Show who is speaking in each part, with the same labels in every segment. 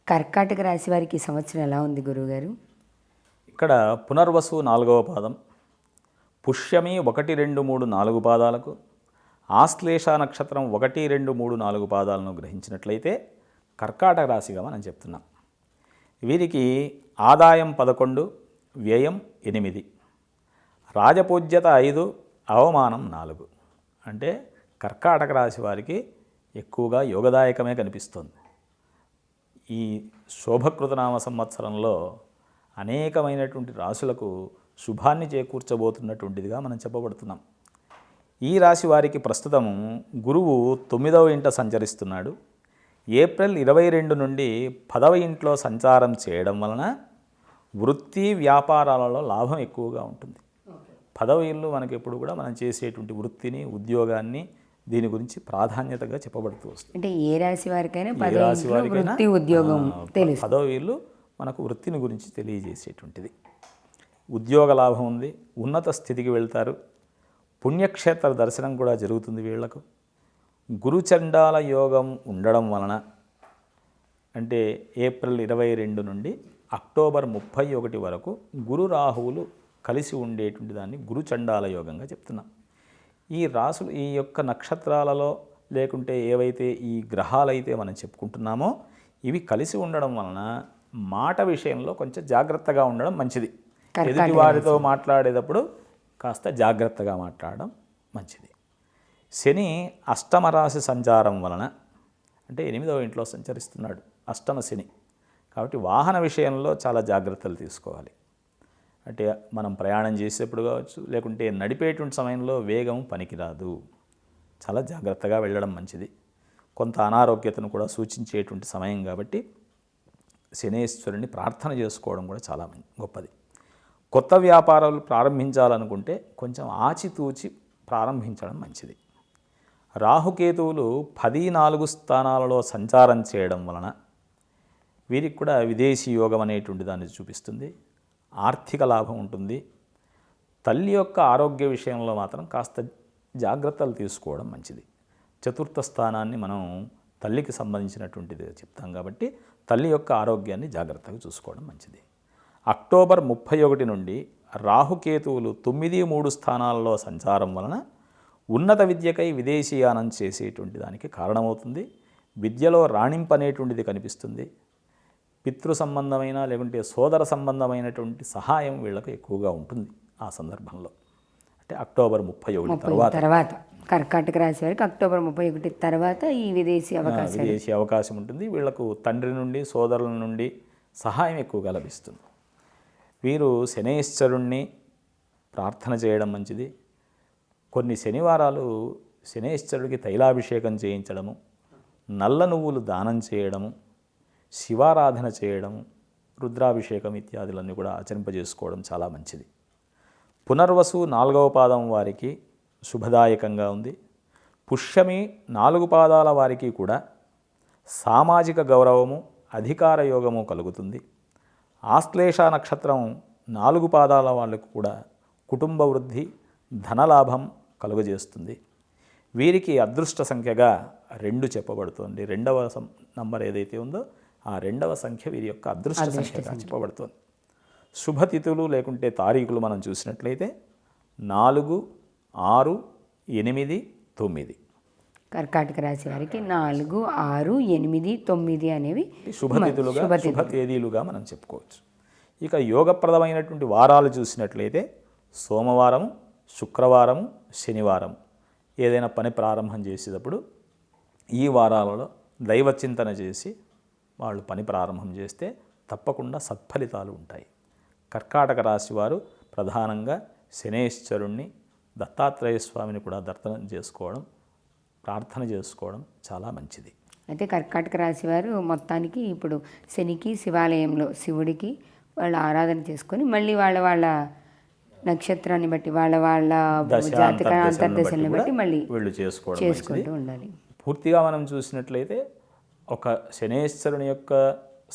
Speaker 1: కర్కాటక రాశి వారికి ఈ సంవత్సరం ఎలా ఉంది గురువుగారు?
Speaker 2: ఇక్కడ పునర్వసు 4వ పాదం, పుష్యమి 1, 2, 3, 4 పాదాలకు, ఆశ్లేష నక్షత్రం 1, 2, 3, 4 పాదాలను గ్రహించినట్లయితే కర్కాటక రాశిగా మనం చెప్తున్నాం. వీరికి ఆదాయం 11, వ్యయం 8, రాజపూజ్యత 5, అవమానం 4. అంటే కర్కాటక రాశి వారికి ఎక్కువగా యోగదాయకమే కనిపిస్తుంది. ఈ శోభకృతనామ సంవత్సరంలో అనేకమైనటువంటి రాశులకు శుభాన్ని చేకూర్చబోతున్నటువంటిదిగా మనం చెప్పబడుతున్నాం. ఈ రాశి వారికి ప్రస్తుతం గురువు 9వ ఇంట సంచరిస్తున్నాడు. ఏప్రిల్ 22 నుండి 10వ ఇంట్లో సంచారం చేయడం వలన వృత్తి వ్యాపారాలలో లాభం ఎక్కువగా ఉంటుంది. 10వ ఇల్లు మనకి ఎప్పుడు కూడా మనం చేసేటువంటి వృత్తిని, ఉద్యోగాన్ని, దీని గురించి ప్రాధాన్యతగా చెప్పబడుతూ వస్తుంది.
Speaker 1: అంటే ఏ రాశి వారికైనా వృత్తి ఉద్యోగం తెలుసు.
Speaker 2: 10వ ఇల్లు మనకు వృత్తిని గురించి తెలియజేసేటువంటిది. ఉద్యోగ లాభం ఉంది, ఉన్నత స్థితికి వెళ్తారు, పుణ్యక్షేత్ర దర్శనం కూడా జరుగుతుంది. వీళ్లకు గురుచండాల యోగం ఉండడం వలన, అంటే ఏప్రిల్ 22 నుండి అక్టోబర్ 31 వరకు గురు రాహువులు కలిసి ఉండేటువంటి దాన్ని గురుచండాల యోగంగా చెప్తున్నాం. ఈ రాసులు, ఈ యొక్క నక్షత్రాలలో లేకుంటే ఏవైతే ఈ గ్రహాలైతే మనం చెప్పుకుంటున్నామో ఇవి కలిసి ఉండడం వలన మాట విషయంలో కొంచెం జాగ్రత్తగా ఉండడం మంచిది. ఎదుటి వారితో మాట్లాడేటప్పుడు కాస్త జాగ్రత్తగా మాట్లాడడం మంచిది. శని అష్టమ రాశి సంచారం వలన, అంటే 8వ ఇంట్లో సంచరిస్తున్నాడు, అష్టమ శని. కాబట్టి వాహన విషయంలో చాలా జాగ్రత్తలు తీసుకోవాలి. అంటే మనం ప్రయాణం చేసేప్పుడు కావచ్చు, లేకుంటే నడిపేటువంటి సమయంలో వేగం పనికిరాదు, చాలా జాగ్రత్తగా వెళ్ళడం మంచిది. కొంత అనారోగ్యతను కూడా సూచించేటువంటి సమయం కాబట్టి శనేశ్వరుని ప్రార్థన చేసుకోవడం కూడా చాలా గొప్పది. కొత్త వ్యాపారాలు ప్రారంభించాలనుకుంటే కొంచెం ఆచితూచి ప్రారంభించడం మంచిది. రాహుకేతువులు 10, 4 స్థానాలలో సంచారం చేయడం వలన వీరికి కూడా విదేశీ యోగం అనేటువంటి దాన్ని చూపిస్తుంది. ఆర్థిక లాభం ఉంటుంది. తల్లి యొక్క ఆరోగ్య విషయంలో మాత్రం కాస్త జాగ్రత్తలు తీసుకోవడం మంచిది. చతుర్థ స్థానాన్ని మనం తల్లికి సంబంధించినటువంటిది చెప్తాం కాబట్టి తల్లి యొక్క ఆరోగ్యాన్ని జాగ్రత్తగా చూసుకోవడం మంచిది. అక్టోబర్ 31 నుండి రాహుకేతువులు 9, 3 స్థానాలలో సంచారం వలన ఉన్నత విద్యకై విదేశీయానం చేసేటువంటి దానికి కారణమవుతుంది. విద్యలో రాణింపనేటువంటిది కనిపిస్తుంది. పితృ సంబంధమైన లేకుంటే సోదర సంబంధమైనటువంటి సహాయం వీళ్ళకు ఎక్కువగా ఉంటుంది ఆ సందర్భంలో. అంటే అక్టోబర్ 31
Speaker 1: తర్వాత కర్కాటక రాశి వారికి అక్టోబర్ 31 తర్వాత ఈ విదేశీ
Speaker 2: అవకాశం ఉంటుంది. వీళ్లకు తండ్రి నుండి, సోదరుల నుండి సహాయం ఎక్కువగా లభిస్తుంది. వీరు శనేశ్వరుణ్ణి ప్రార్థన చేయడం మంచిది. కొన్ని శనివారాలు శనేశ్వరుడికి తైలాభిషేకం చేయించడము, నల్ల నువ్వులు దానం చేయడము, శివారాధన చేయడం, రుద్రాభిషేకం ఇత్యాదులన్నీ కూడా ఆచరింపజేసుకోవడం చాలా మంచిది. పునర్వసు 4వ పాదం వారికి శుభదాయకంగా ఉంది. పుష్యమి 4 పాదాల వారికి కూడా సామాజిక గౌరవము, అధికార యోగము కలుగుతుంది. ఆశ్లేష నక్షత్రం 4 పాదాల వాళ్ళకు కూడా కుటుంబ వృద్ధి, ధనలాభం కలుగజేస్తుంది. వీరికి అదృష్ట సంఖ్యగా 2 చెప్పబడుతుంది. 2వ నంబర్ ఏదైతే ఉందో ఆ 2వ సంఖ్య వీరి యొక్క అదృష్ట సంఖ్యగా చెప్పబడుతుంది. శుభతిథులు లేకుంటే తారీఖులు మనం చూసినట్లయితే 4, 6, 8, 9.
Speaker 1: కర్కాటక రాశి వారికి 4, 6, 8, 9 అనేవి
Speaker 2: శుభతిథులుగా, శుభ తేదీలుగా మనం చెప్పుకోవచ్చు. ఇక యోగప్రదమైనటువంటి వారాలు చూసినట్లయితే సోమవారం, శుక్రవారం, శనివారం ఏదైనా పని ప్రారంభం చేసేటప్పుడు ఈ వారాలలో దైవచింతన చేసి వాళ్ళు పని ప్రారంభం చేస్తే తప్పకుండా సత్ఫలితాలు ఉంటాయి. కర్కాటక రాశి వారు ప్రధానంగా శనేశ్వరుణ్ణి, దత్తాత్రేయ స్వామిని కూడా దర్శనం చేసుకోవడం, ప్రార్థన చేసుకోవడం చాలా మంచిది.
Speaker 1: అయితే కర్కాటక రాశి వారు మొత్తానికి ఇప్పుడు శనికి శివాలయంలో శివుడికి వాళ్ళు ఆరాధన చేసుకొని మళ్ళీ వాళ్ళ నక్షత్రాన్ని బట్టి వాళ్ళ జాతక అంతర్దశల్ని బట్టి మళ్ళీ
Speaker 2: వీళ్ళు
Speaker 1: చేసుకుంటూ ఉండాలి.
Speaker 2: పూర్తిగా మనం చూసినట్లయితే ఒక శనేశ్వరుని యొక్క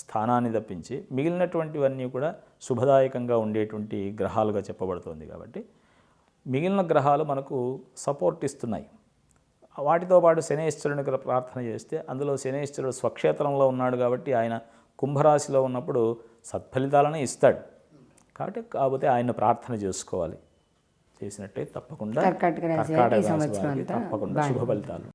Speaker 2: స్థానాన్ని తప్పించి మిగిలినటువంటివన్నీ కూడా శుభదాయకంగా ఉండేటువంటి గ్రహాలుగా చెప్పబడుతుంది. కాబట్టి మిగిలిన గ్రహాలు మనకు సపోర్ట్ ఇస్తున్నాయి. వాటితో పాటు శనేశ్వరునికి ప్రార్థన చేస్తే అందులో శనేశ్వరుడు స్వక్షేత్రంలో ఉన్నాడు కాబట్టి ఆయన కుంభరాశిలో ఉన్నప్పుడు సత్ఫలితాలనే ఇస్తాడు. కాకపోతే ఆయన ప్రార్థన చేసుకోవాలి. చేసినట్టే తప్పకుండా
Speaker 1: కర్కాటక రాశి వారికి ఈ
Speaker 2: కర్కాటక రాశి
Speaker 1: సంవత్సరం
Speaker 2: వారికి
Speaker 1: అంతా
Speaker 2: తప్పకుండా శుభ ఫలితాలు.